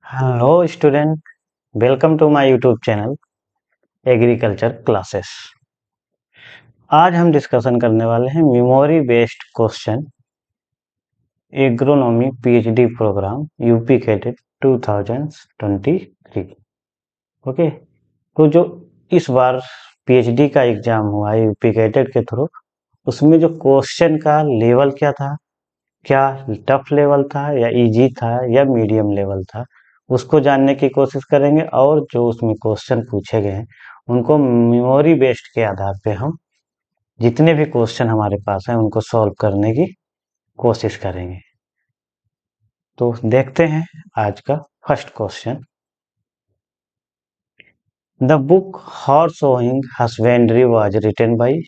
Hello student, welcome to my YouTube channel agriculture classes. आज हम discussion करने वाले हैं memory based question agronomy PhD program UP cadet 2023। Okay, तो जो इस बार पीएचडी का एग्जाम हुआ है यूपी कैडेट के थ्रू, उसमें जो क्वेश्चन का लेवल क्या था, क्या टफ लेवल था या इजी था या मीडियम लेवल था, उसको जानने की कोशिश करेंगे। और जो उसमें क्वेश्चन पूछे गए हैं उनको मेमोरी बेस्ड के आधार पे हम जितने भी क्वेश्चन हमारे पास हैं उनको सॉल्व करने की कोशिश करेंगे। तो देखते हैं आज का first question. The book horse sowing husbandry was written by,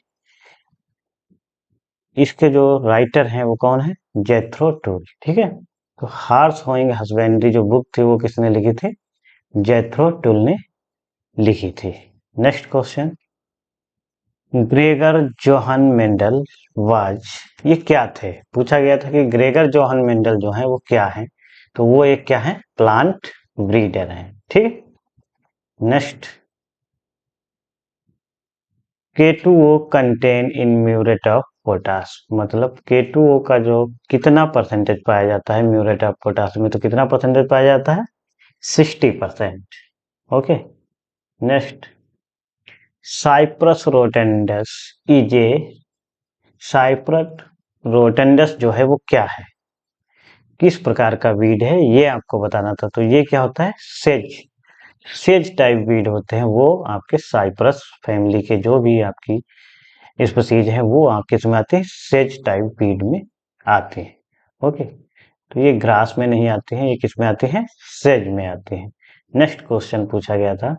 इसके जो राइटर हैं वो कौन है? Jethro Tull. ठीक है, तो हॉर्स होइंग हस्बेंड्री जो बुक थी वो किसने लिखी थी? जेथरो टूल ने लिखी थी। Next question, Gregor Johan Mendel was, ये क्या थे? पूछा गया था कि ग्रेगर जोहन मेंडल जो है वो क्या है, तो वो एक क्या है? प्लांट ब्रीडर है। ठीक है। Next, K2O contain in muriate of potash, मतलब K2O का जो कितना परसेंटेज पाया जाता है म्यूरेट ऑफ पोटास में, तो कितना परसेंटेज पाया जाता है? 60%। Okay. Next, Cyperus rotundus is a, Cyperus rotundus जो है वो क्या है, किस प्रकार का वीड है, ये आपको बताना था। तो ये क्या होता है? सेज, सेज टाइप वीड होते हैं वो आपके साइप्रस फैमिली के जो भी आपकी स्पीसीज है वो किस में आते हैं? सेज टाइप वीड में आते हैं। ओके, तो ये ग्रास में नहीं आते हैं, ये किस में आते हैं? सेज में आते हैं। नेक्स्ट क्वेश्चन पूछा गया था,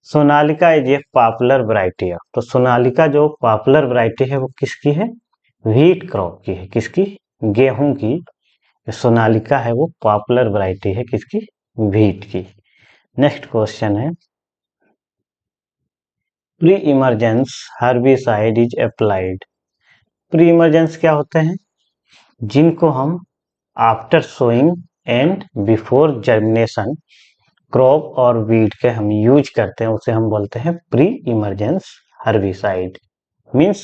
Sonalika is a popular variety of, तो सोनालिका जो पॉपुलर वैरायटी है वो किसकी है? व्हीट क्रॉप की है। किसकी? गेहूं की। सोनालिका है वो पॉपुलर वैरायटी है किसकी? व्हीट की। नेक्स्ट क्वेश्चन है, pre emergence herbicide is applied, pre emergence क्या होते हैं? जिनको हम after sowing and before germination crop और वीड के हम यूज करते हैं, उसे हम बोलते हैं pre emergence herbicide. Means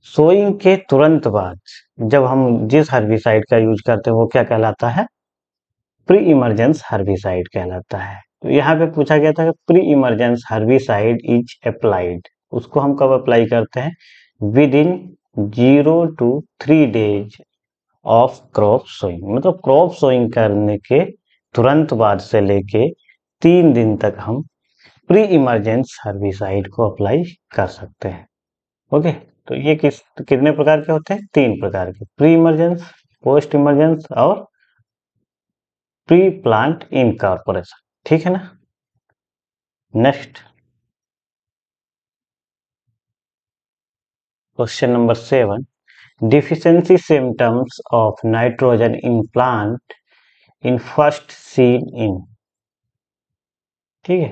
sowing के तुरंत बाद जब हम जिस हर्बिसाइड का यूज करते हैं वो क्या कहलाता है? प्री इमरजेंस हर्बिसाइड कहलाता है। तो यहाँ पे पूछा गया था कि pre emergence herbicide is applied, उसको हम कब अप्लाई करते हैं? Within 0 to 3 days of crop sowing, मतलब क्रॉप सोइंग करने के तुरंत बाद से लेके 3 दिन तक हम प्री इमरजेंस हर्बिसाइड को अप्लाई कर सकते हैं। ओके, तो ये कितने प्रकार के होते हैं? 3 प्रकार के, प्री इमरजेंस, पोस्ट इमरजेंस और प्री प्लांट इनकॉर्पोरेशन। ठीक है ना। Next question number 7, deficiency symptoms of nitrogen in plant in first seen in. ठीक है,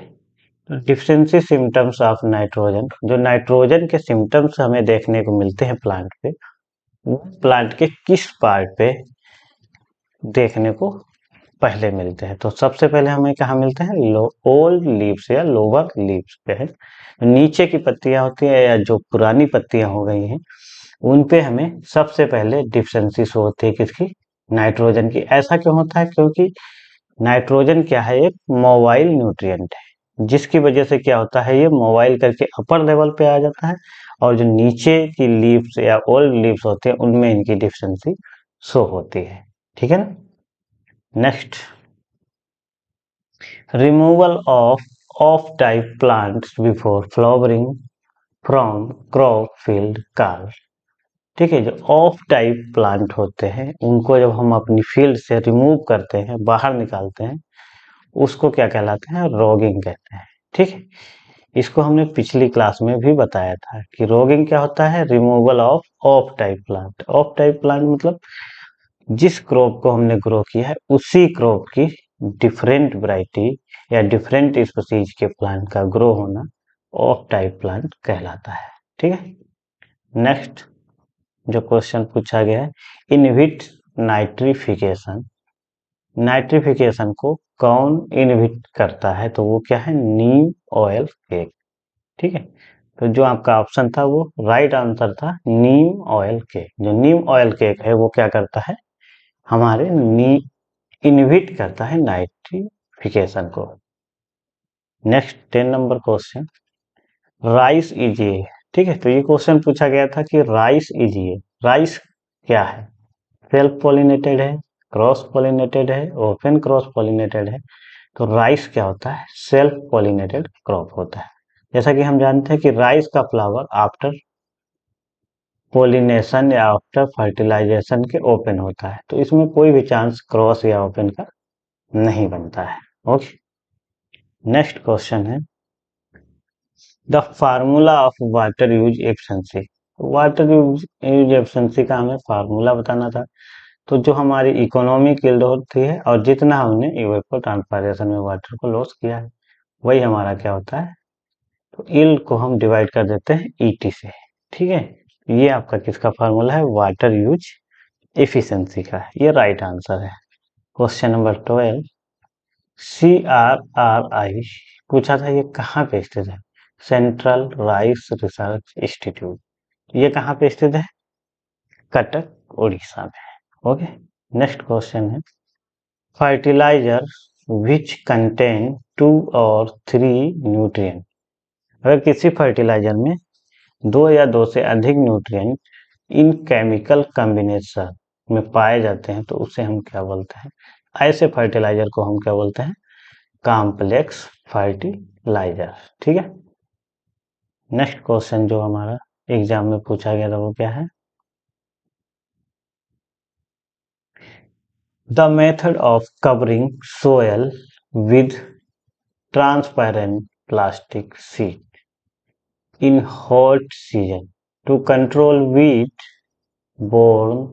तो डिफिशियंसी सिम्टम्स ऑफ नाइट्रोजन, जो नाइट्रोजन के सिम्टम्स हमें देखने को मिलते हैं प्लांट पे, वो प्लांट के किस पार्ट पे देखने को पहले मिलते हैं? तो सबसे पहले हमें कहाँ मिलते हैं? ओल्ड लीव्स या लोअर लीव्स पे है। नीचे की पत्तियां होती है या जो पुरानी पत्तियां हो गई हैं उन पे हमें सबसे पहले डिफिशियंसी शो होती है किसकी? नाइट्रोजन की। ऐसा क्यों होता है? क्योंकि नाइट्रोजन क्या है? एक मोबाइल न्यूट्रिएंट है, जिसकी वजह से क्या होता है, ये मोबाइल करके अपर लेवल पे आ जाता है और जो नीचे की लीव्स या ओल्ड लीव्स होते हैं उनमें इनकी डिफिशियंसी शो होती है। ठीक है ना। Next, removal of type plants before flowering from crop field card. ठीक है, जो ऑफ टाइप प्लांट होते हैं उनको जब हम अपनी फील्ड से रिमूव करते हैं, बाहर निकालते हैं, उसको क्या कहलाते हैं? रॉगिंग कहते हैं। ठीक है, इसको हमने पिछली क्लास में भी बताया था कि रॉगिंग क्या होता है? Removal of of type plant. Of type plant मतलब जिस क्रॉप को हमने ग्रो किया है उसी क्रॉप की डिफरेंट वैरायटी या डिफरेंट स्पीसीज के प्लांट का ग्रो होना ऑफ टाइप प्लांट कहलाता है। ठीक है। नेक्स्ट जो क्वेश्चन पूछा गया है, इनहिबिट नाइट्रिफिकेशन, नाइट्रिफिकेशन को कौन इनहिबिट करता है? तो वो क्या है? नीम ऑयल केक। ठीक है, तो जो आपका ऑप्शन था वो राइट आंसर था नीम ऑयल केक। जो नीम ऑयल केक है वो क्या करता है? हमारे नी इनहिबिट करता है नाइट्रिफिकेशन को। Next 10 number question, rice is a. ठीक है, तो ये क्वेश्चन पूछा गया था कि राइस इज ए, राइस क्या है? सेल्फ पॉलिनेटेड है, क्रॉस पॉलिनेटेड है, ओपन क्रॉस पॉलिनेटेड है? तो राइस क्या होता है? सेल्फ पॉलिनेटेड क्रॉप होता है। जैसा कि हम जानते हैं कि राइस का फ्लावर आफ्टर पॉलिनेशन या आफ्टर फर्टिलाइजेशन के ओपन होता है, तो इसमें कोई भी चांस क्रॉस या ओपन का नहीं बनता है। ओके, नेक्स्ट क्वेश्चन है the formula of water use efficiency. Water use efficiency का हमें फार्मूला बताना था। तो जो हमारी इकोनॉमिक यील्ड होती है और जितना हमने इवेपोर ट्रांसपायरेशन में वाटर को लॉस किया है, वही हमारा क्या होता है? तो यील्ड को हम डिवाइड कर देते हैं ईटी से। ठीक है, ये आपका किसका फार्मूला है? वाटर यूज एफिशिएंसी का। ये राइट आंसर है। क्वेश्चन नंबर 12, CRRI पूछा था, ये कहाँ पे स्थित है? Central rice research institute. ये कहाँ पे स्थित है? कटक उड़ीसा में। ओके, नेक्स्ट क्वेश्चन है फर्टिलाइजर विच कंटेन 2 और 3 न्यूट्रिएंट। अगर किसी फर्टिलाइजर में 2 या 2 से अधिक न्यूट्रिएंट इन केमिकल कॉम्बिनेशन में पाए जाते हैं तो उसे हम क्या बोलते हैं? ऐसे फर्टिलाइजर को हम क्या बोलते हैं? Complex fertiliser. ठीक है, नेक्स्ट क्वेश्चन जो हमारा एग्जाम में पूछा गया था वो क्या है? The method of covering soil with transparent plastic sheet in hot season to control weed borne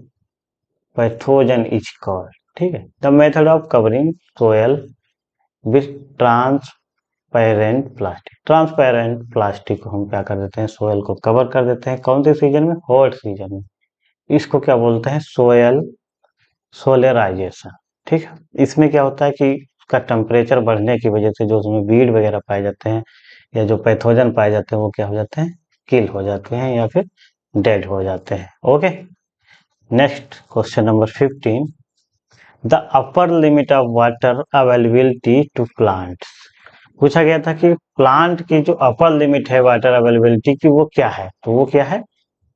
pathogen is called. ठीक है, the method of covering soil with transparent plastic. Transparent plastic को हम क्या कर देते हैं? सोयल को कवर कर देते हैं। कौन से सीजन में? हॉट सीजन में। इसको क्या बोलते हैं? Soil solarisation. ठीक है, इसमें क्या होता है कि उसका टेम्परेचर बढ़ने की वजह से जो उसमें वीड वगैरह पाए जाते हैं या जो पैथोजन पाए जाते हैं वो क्या हो जाते हैं? किल हो जाते हैं या फिर डेड हो जाते हैं। Okay, next question number 15, the upper limit of water availability to plants. पूछा गया था कि प्लांट की जो अपर लिमिट है वाटर अवेलेबिलिटी की वो क्या है? तो वो क्या है?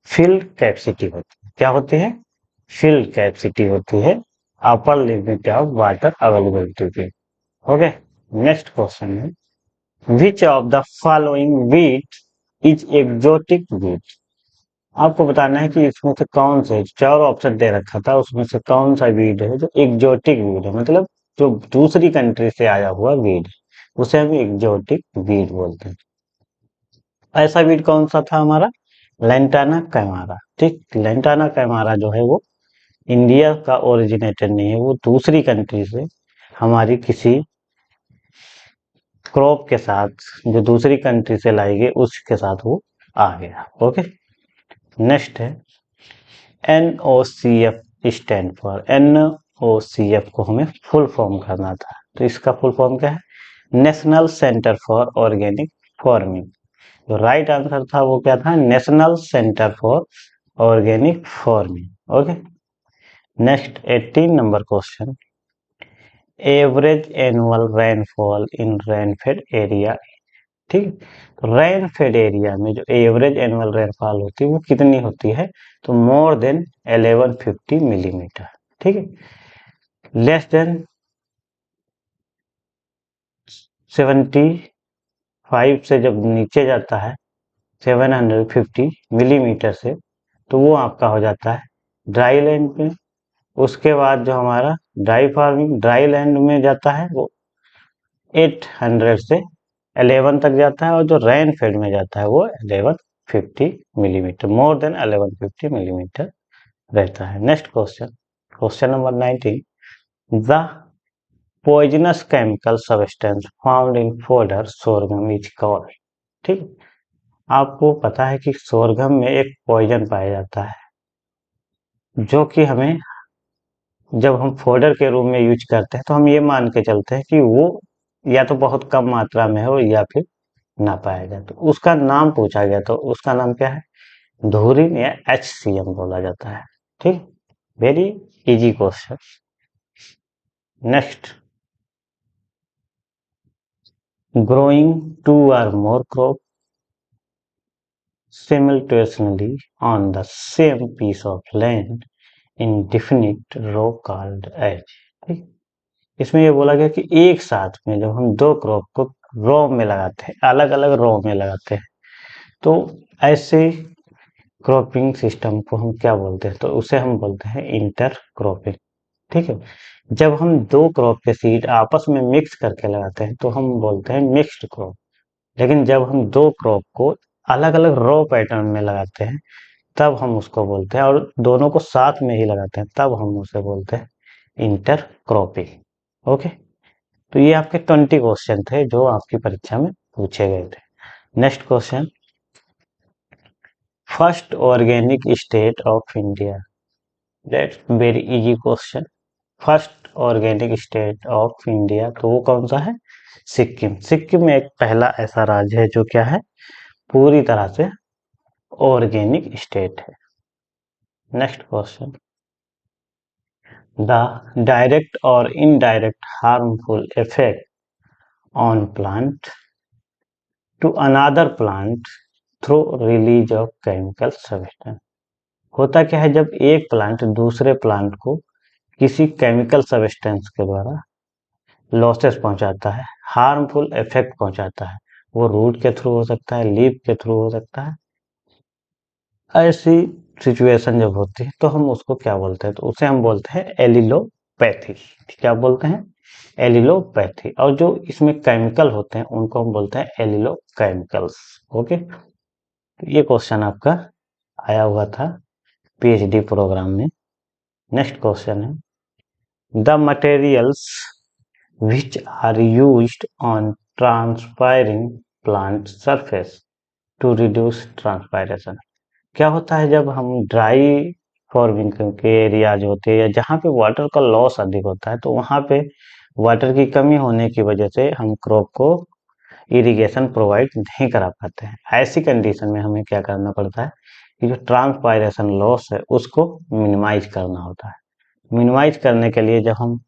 फील्ड कैपेसिटी होती है। क्या होती है? फील्ड कैपेसिटी होती है अपर लिमिट ऑफ वाटर अवेलेबिलिटी की। ओके, नेक्स्ट क्वेश्चन है which of the following wheat is exotic wheat. आपको बताना है कि इसमें से कौन से, 4 ऑप्शन दे रखा था, उसमें से कौन सा वीड है जो एक्सोटिक वीड है, मतलब जो दूसरी कंट्री से आया हुआ वीड, उसे हम एक्सोटिक वीड बोलते हैं। ऐसा वीड कौन सा था हमारा? Lantana camara. ठीक, लेंटाना कैमारा जो है वो इंडिया का ओरिजिनेटेड नहीं है, वो दूसरी कंट्री से हमारी किसी क्रॉप के साथ जो दूसरी कंट्री से लाई गई उसके साथ वो आ गया। ओके, नेक्स्ट है NOCF स्टैंड फॉर। NOCF को हमें फुल फॉर्म करना था, तो इसका फुल फॉर्म क्या है? National centre for organic farming. जो राइट आंसर था वो क्या था? National centre for organic farming. Okay, next 18 number question, average annual rainfall in rainfed area. ठीक, तो रेनफेड एरिया में जो एवरेज एनुअल रेनफॉल होती है वो कितनी होती है? तो मोर देन 1150 मिलीमीटर। ठीक है, लेस देन 75 से जब नीचे जाता है 750 मिलीमीटर से, तो वो आपका हो जाता है ड्राई लैंड में। उसके बाद जो हमारा ड्राई फार्मिंग, ड्राई लैंड में जाता है वो 800 से 11 तक जाता है, और जो रेन फेड में जाता है वो 1150 मिलीमीटर, मोर देन 1150 मिलीमीटर रहता है। Next question, question number 19, the poisonous chemical substance found in fodder sorghum is called. ठीक, आपको पता है कि सोरगम में एक पॉइजन पाया जाता है जो कि हमें जब हम फोल्डर के रूप में यूज करते हैं तो हम ये मान के चलते हैं कि वो या तो बहुत कम मात्रा में हो या फिर ना पाया जाए। तो उसका नाम पूछा गया तो उसका नाम क्या है? धुरिन या HCM बोला जाता है। ठीक, very easy question. Next, growing two or more crop simultaneously on the same piece of land in definite row called as। ठीक, इसमें ये बोला गया कि एक साथ में जब हम दो क्रॉप को रो में लगाते हैं, अलग अलग रो में लगाते हैं, तो ऐसे क्रॉपिंग सिस्टम को हम क्या बोलते हैं? तो उसे हम बोलते हैं इंटर क्रॉपिंग। ठीक है, जब हम दो क्रॉप के सीड आपस में मिक्स करके लगाते हैं तो हम बोलते हैं मिक्स्ड क्रॉप। लेकिन जब हम दो क्रॉप को अलग अलग रो पैटर्न में लगाते हैं तब हम उसको बोलते हैं, और दोनों को साथ में ही लगाते हैं तब हम उसे बोलते हैं इंटर क्रॉपिंग। ओके, तो ये आपके 20 क्वेश्चन थे जो आपकी परीक्षा में पूछे गए थे। Next question, first organic state of India. That's very easy question. First organic state of India, तो वो कौन सा है? सिक्किम। सिक्किम में एक पहला ऐसा राज्य है जो क्या है, पूरी तरह से ऑर्गेनिक स्टेट है। नेक्स्ट क्वेश्चन, द डायरेक्ट और indirect harmful effect on plant to another plant through release of chemical substance. होता क्या है, जब एक प्लांट दूसरे प्लांट को किसी केमिकल सब्सटेंस के द्वारा लॉसेस पहुंचाता है, हार्मफुल इफेक्ट पहुंचाता है, वो रूट के थ्रू हो सकता है, लीफ के थ्रू हो सकता है। ऐसी सिचुएशन जब होती है तो हम उसको क्या बोलते हैं? तो उसे हम बोलते हैं एलिलोपैथी। क्या बोलते हैं? एलिलोपैथी। और जो इसमें केमिकल होते हैं उनको हम बोलते हैं एलिलोकेमिकल्स। ओके, तो ये क्वेश्चन आपका आया हुआ था PhD प्रोग्राम में। नेक्स्ट क्वेश्चन है, the materials which are used on transpiring plant surface to reduce transpiration। क्या होता है जब हम ड्राई फार्मिंग के एरियाज होते हैं या जहाँ पे वाटर का लॉस अधिक होता है तो वहाँ पे वाटर की कमी होने की वजह से हम क्रॉप को इरिगेशन प्रोवाइड नहीं करा पाते हैं। ऐसी कंडीशन में हमें क्या करना पड़ता है कि जो ट्रांसपायरेशन लॉस है उसको मिनिमाइज करना होता है। मिनिमाइज करने के लिए जब हम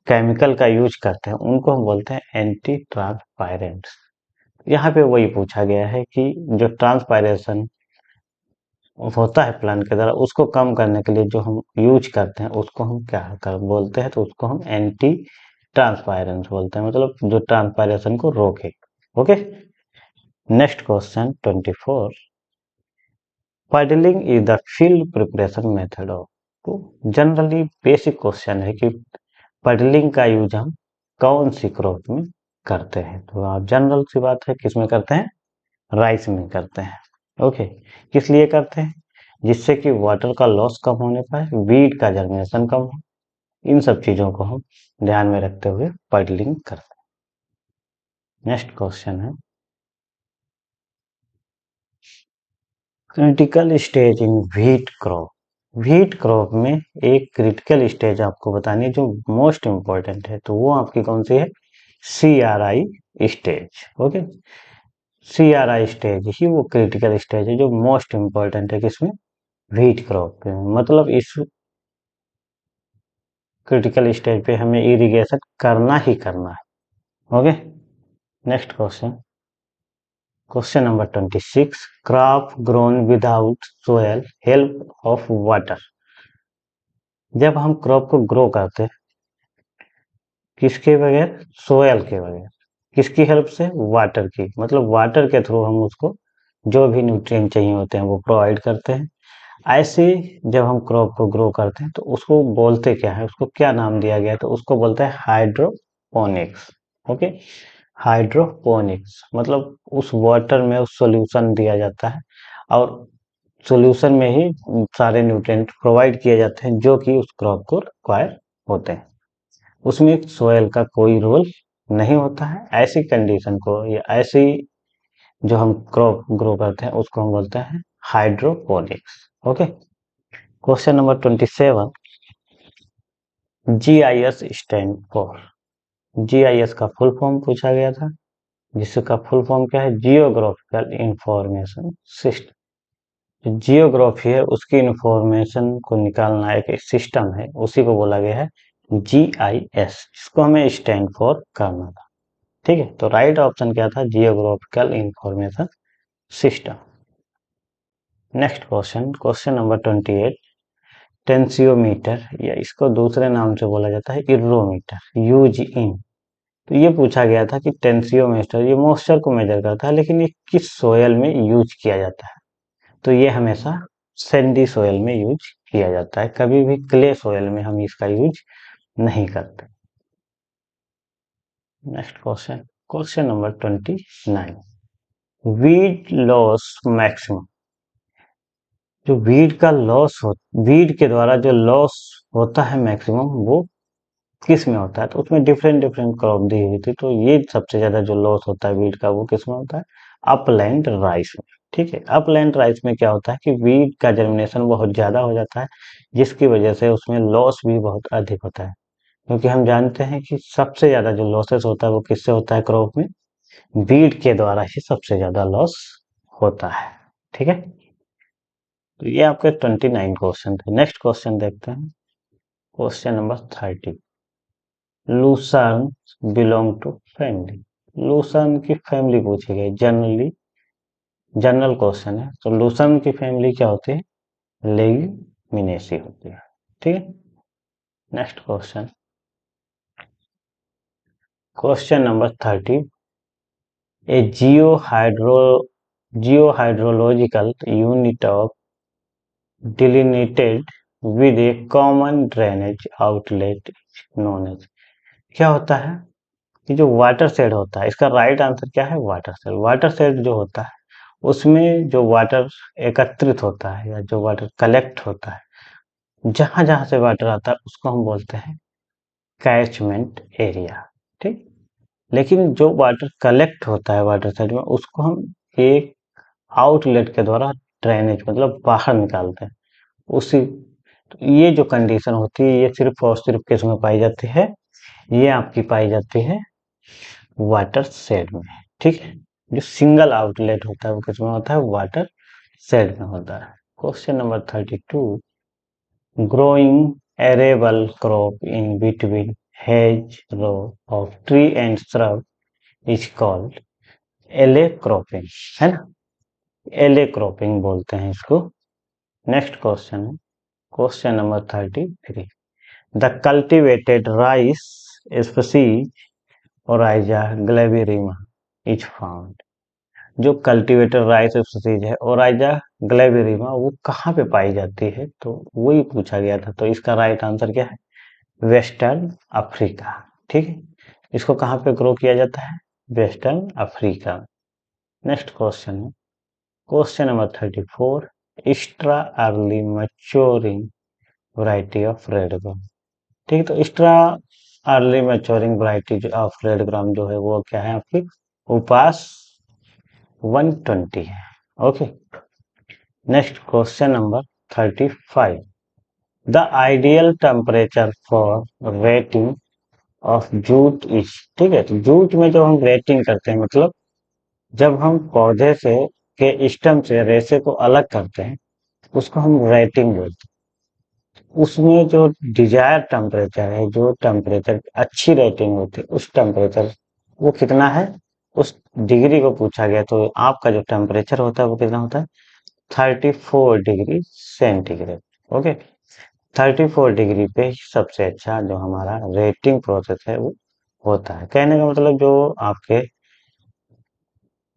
केमिकल का यूज करते हैं उनको हम बोलते हैं एंटी ट्रांसपायरेंट्स। यहाँ पे वही पूछा गया है कि जो ट्रांसपायरेशन होता है प्लांट के द्वारा उसको कम करने के लिए जो हम यूज करते हैं उसको हम क्या कर बोलते हैं? तो उसको हम एंटी ट्रांसपायरेंस बोलते हैं, मतलब जो ट्रांसपायरेशन को रोके। Okay, next question 24, puddling is the field preparation method of. तो जनरली बेसिक क्वेश्चन है कि पडलिंग का यूज हम कौन सी क्रॉप में करते हैं? तो आप जनरल सी बात है किस में करते हैं? राइस में करते हैं। ओके, किस लिए करते हैं? जिससे कि वाटर का लॉस कम होने पाए, वीड का जर्मिनेशन कम हो, इन सब चीजों को हम ध्यान में रखते हुए पडलिंग करते हैं। नेक्स्ट क्वेश्चन है, critical stage in wheat crop. Wheat crop में एक क्रिटिकल स्टेज आपको बतानी है जो मोस्ट इंपॉर्टेंट है, तो वो आपकी कौन सी है? CRI stage. Okay, CRI stage ही वो क्रिटिकल स्टेज है जो मोस्ट इंपॉर्टेंट है किसमें? व्हीट क्रॉप में। मतलब इस क्रिटिकल स्टेज पे हमें इरिगेशन करना ही करना है। Okay, next question, question number 26, crop grown without soil help of water. जब हम क्रॉप को ग्रो करते हैं किसके बगैर? सोयल के बगैर। किसकी हेल्प से? वाटर की। मतलब वाटर के थ्रू हम उसको जो भी न्यूट्रिएंट चाहिए होते हैं वो प्रोवाइड करते हैं। ऐसे जब हम क्रॉप को ग्रो करते हैं तो उसको बोलते क्या है? उसको क्या नाम दिया गया? तो उसको बोलते हैं हाइड्रोपोनिक्स। ओके, हाइड्रोपोनिक्स मतलब उस वाटर में उस सॉल्यूशन दिया जाता है और सॉल्यूशन में ही सारे न्यूट्रिएंट प्रोवाइड किए जाते हैं जो कि उस क्रॉप को रिक्वायर होते हैं। उसमें सोयल का कोई रोल नहीं होता है। ऐसी कंडीशन को या ऐसी जो हम क्रॉप ग्रो करते हैं उसको हम बोलते हैं hydroponics. Okay, question number 27, GIS stand for, GIS का फुल फॉर्म पूछा गया था, जिसका फुल फॉर्म क्या है, जियोग्राफिकल इंफॉर्मेशन सिस्टम। जियोग्राफी है उसकी इंफॉर्मेशन को निकालना एक सिस्टम है, उसी को बोला गया है GIS, जिसको हमें स्टैंड फॉर करना था। ठीक है, तो राइट ऑप्शन क्या था, geographical information system. Next question, question number 28, tensiometer या इसको दूसरे नाम से बोला जाता है इरोमीटर, यूज इन। तो ये पूछा गया था कि टेंसियोमीटर ये मॉइस्चर को मेजर करता है, लेकिन ये किस सोयल में यूज किया जाता है। तो ये हमेशा सैंडी सोयल में यूज किया जाता है, कभी भी क्ले सोयल में हम इसका यूज नहीं करते। Next question, question number 29, wheat loss maximum. जो वीट का लॉस हो, वीट के द्वारा जो लॉस होता है मैक्सिमम, वो किस में होता है। तो उसमें डिफरेंट डिफरेंट क्रॉप दी हुई थी, तो ये सबसे ज्यादा जो लॉस होता है वीट का वो किस में होता है, अपलैंड राइस में। ठीक है, अपलैंड राइस में क्या होता है कि वीट का जर्मिनेशन बहुत ज्यादा हो जाता है, जिसकी वजह से उसमें लॉस भी बहुत अधिक होता है। क्योंकि हम जानते हैं कि सबसे ज्यादा जो लॉसेस होता है वो किससे होता है क्रॉप में, वीट के द्वारा ही सबसे ज्यादा लॉस होता है। ठीक है, तो ये आपके 29 क्वेश्चन थे। नेक्स्ट क्वेश्चन देखते हैं, question number 30, lucerne belong to family. Lucerne की फैमिली पूछी गई, जनरल क्वेश्चन है। तो लूसर्न की फैमिली क्या होती है, लेग्यूमिनेसी होती है। ठीक है, next question, question number 30, a geo hydrological unit of delineated with a common drainage outlet known as. क्या होता है कि जो वाटर शेड होता है, इसका राइट आंसर क्या है, वाटर शेड। वाटर शेड जो होता है उसमें जो वाटर एकत्रित होता है या जो वाटर कलेक्ट होता है, जहां जहां से वाटर आता है उसको हम बोलते हैं कैचमेंट एरिया। ठीक, लेकिन जो वाटर कलेक्ट होता है वाटर साइड में, उसको हम एक आउटलेट के द्वारा ड्रेनेज मतलब बाहर निकालते हैं उसी। तो ये जो कंडीशन होती है ये सिर्फ और सिर्फ किसमें पाई जाती है, ये आपकी पाई जाती है वाटर शेड में। ठीक है, जो सिंगल आउटलेट होता है वो किसमें होता है, वाटर शेड में होता है। Question number 32, growing arable crop in between hedge row of tree and shrub is called alley cropping, है ना, एले क्रॉपिंग बोलते हैं इसको। नेक्स्ट क्वेश्चन है question number 33, the cultivated rice species Oryza glaberrima is found. जो cultivator rice species है Oryza glaberrima, वो कहाँ पे पाई जाती है, तो वही पूछा गया था। तो इसका राइट आंसर क्या है, वेस्टर्न अफ्रीका। ठीक है, इसको कहाँ पे ग्रो किया जाता है, वेस्टर्न अफ्रीका। नेक्स्ट क्वेश्चन है question number 34, extra early maturing variety of red ग्राम। ठीक है, तो extra early maturing variety of red ग्राम जो है वो क्या है आपकी, उपास 120 है। Okay, next question number 35, the ideal temperature for rating of jute is. ठीक है, तो जूट में जो हम रेटिंग करते हैं, मतलब जब हम पौधे से के स्टेम से रेशे को अलग करते हैं, उसको हम रेटिंग बोलते हैं। उसमें जो डिजायर टेम्परेचर है, जो टेम्परेचर अच्छी रेटिंग होती है, उस टेम्परेचर वो कितना है, उस डिग्री को पूछा गया। तो आपका जो टेम्परेचर होता है वो कितना होता है, 34 डिग्री सेंटीग्रेड। ओके, 34 डिग्री पे ही सबसे अच्छा जो हमारा रेटिंग प्रोसेस है वो होता है। कहने का मतलब जो आपके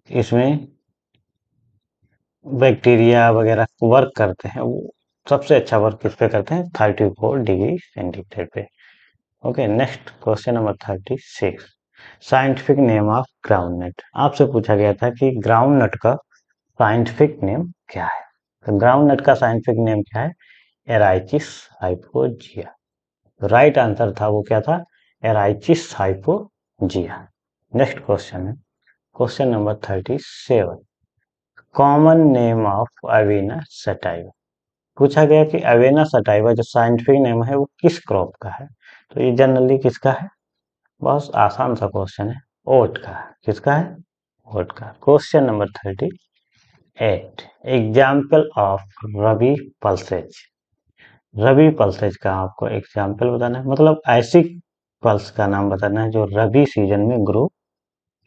इसमें बैक्टीरिया वगैरह वर्क करते हैं, वो सबसे अच्छा वर्क किस पे करते हैं, 34 डिग्री सेंटीग्रेड पे। Okay, next question number 36, scientific name of groundnut. आपसे पूछा गया था कि ग्राउंड नट का साइंटिफिक नेम क्या है। तो ग्राउंड नट का साइंटिफिक नेम क्या है, एराइचिस हाइपोजिया। राइट आंसर था वो क्या था, एराइचिस हाइपोजिया। नेक्स्ट क्वेश्चन है question number 37, common name of Avena sativa. पूछा गया कि अवेना सटाइवा जो साइंटिफिक नेम है वो किस क्रॉप का है। तो ये जनरली किसका है? बहुत आसान सा क्वेश्चन है, ओट का। किसका है? ओट का। Question number 38, example of rabi pulses. Rabi pulses का आपको एग्जाम्पल बताना है, मतलब ऐसी पल्स का नाम बताना है जो रबी सीजन में ग्रो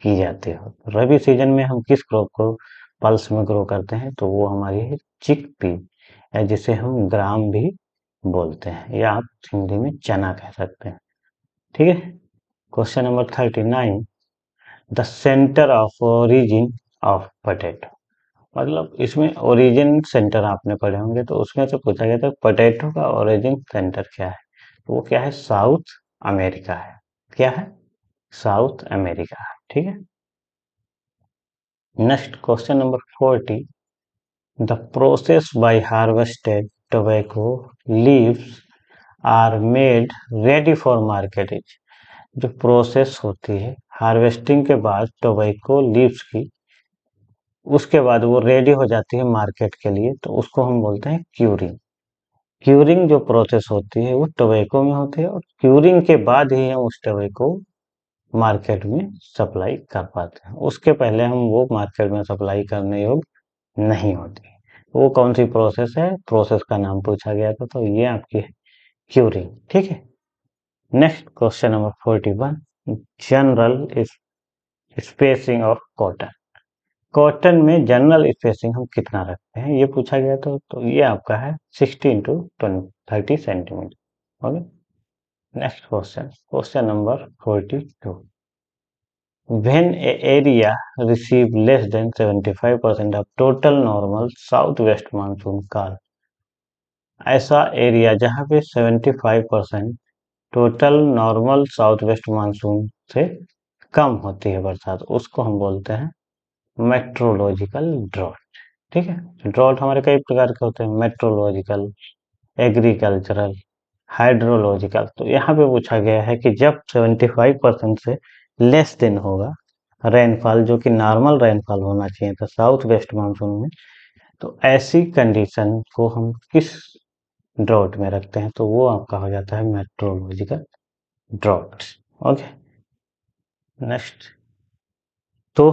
की जाती हो। रबी सीजन में हम किस क्रॉप को पल्स में ग्रो करते हैं? तो वो हमारी है चिक पी, या जिसे हम ग्राम भी बोलते हैं, या आप हिंदी में चना कह सकते हैं। ठीक है। Question number 39, the centre of origin of potato. मतलब इसमें ओरिजिन सेंटर आपने पढ़े होंगे, तो उसमें से पूछा गया था पोटैटो का ओरिजिन सेंटर क्या है? तो वो क्या है? साउथ अमेरिका है। क्या है? South America. ठीक है। Next question number 40, the process by harvested tobacco leaves are made ready for marketing. जो प्रोसेस होती है हार्वेस्टिंग के बाद टोबैको लीव्स की, उसके बाद वो रेडी हो जाती है मार्केट के लिए, तो उसको हम बोलते हैं क्यूरिंग। क्यूरिंग जो प्रोसेस होती है वो टोबैको में होती है, और क्यूरिंग के बाद ही हम उस टोबैको मार्केट में सप्लाई कर पाते हैं। उसके पहले हम वो मार्केट में सप्लाई करने योग्य नहीं होती। वो कौन सी प्रोसेस है? प्रोसेस का नाम पूछा गया था, तो ये आपकी है क्यूरिंग। ठीक है। Next question number 41, general spacing of cotton. Cotton में जनरल स्पेसिंग हम कितना रखते हैं, ये पूछा गया तो ये आपका है 60 into 30 centimetre. Okay. Next question, question number 42, when a area receive less than 75% of total normal southwest monsoon call। ऐसा एरिया जहां पे 75% total normal south west monsoon से कम होती है बरसात, उसको हम बोलते हैं मेट्रोलॉजिकल ड्रॉट। ठीक है। ड्रॉट हमारे कई प्रकार के होते हैं, मेट्रोलॉजिकल, एग्रीकल्चरल, हाइड्रोलॉजिकल। तो यहाँ पे पूछा गया है कि जब 75% से लेस दिन होगा रेनफॉल, जो कि नॉर्मल रेनफॉल होना चाहिए था साउथ वेस्ट मानसून में, तो ऐसी कंडीशन को हम किस ड्रॉट में रखते हैं? तो वो आपका हो जाता है मेट्रोलॉजिकल ड्रॉट। ओके। नेक्स्ट, तो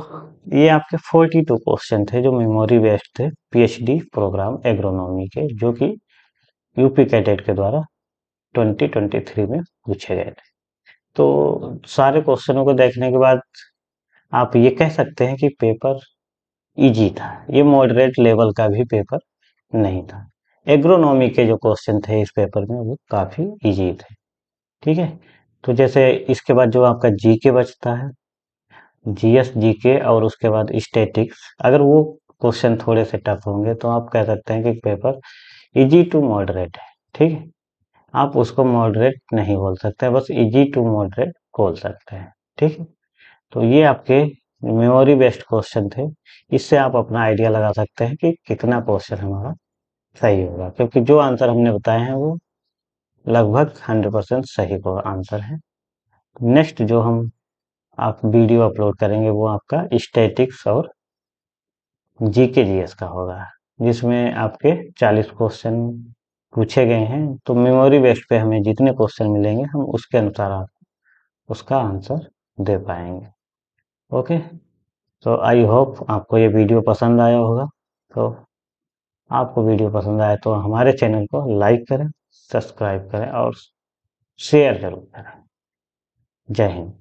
ये आपके 42 क्वेश्चन थे जो मेमोरी बेस्ड थे, पीएचडी प्रोग्राम एग्रोनॉमी के, जो कि यूपी कैडेट के द्वारा 2023 में पूछे गए थे। तो सारे क्वेश्चनों को देखने के बाद आप ये कह सकते हैं कि पेपर इजी था। ये मॉडरेट लेवल का भी पेपर नहीं था। एग्रोनॉमी के जो क्वेश्चन थे इस पेपर में वो काफी इजी थे। ठीक है। तो जैसे इसके बाद जो आपका जीके बचता है, जीएस, जीके, और उसके बाद स्टैटिक्स, अगर वो क्वेश्चन थोड़े से टफ होंगे तो आप कह सकते हैं कि पेपर इजी टू मॉडरेट है। ठीक है। आप उसको मॉडरेट नहीं बोल सकते, बस इजी टू मॉडरेट बोल सकते हैं। ठीक है। तो ये आपके मेमोरी बेस्ड क्वेश्चन थे। इससे आप अपना आइडिया लगा सकते हैं कि कितना क्वेश्चन हमारा सही होगा, क्योंकि जो आंसर हमने बताए हैं वो लगभग 100% सही को आंसर है। नेक्स्ट जो हम आप वीडियो अपलोड करेंगे वो आपका स्टैटिक्स और जीके जीएस का होगा, जिसमें आपके 40 क्वेश्चन पूछे गए हैं। तो मेमोरी बेस्ड पे हमें जितने क्वेश्चन मिलेंगे हम उसके अनुसार आप उसका आंसर दे पाएंगे। ओके। तो आई होप आपको ये वीडियो पसंद आया होगा। तो आपको वीडियो पसंद आए तो हमारे चैनल को लाइक करें, सब्सक्राइब करें और शेयर जरूर करें। जय हिंद।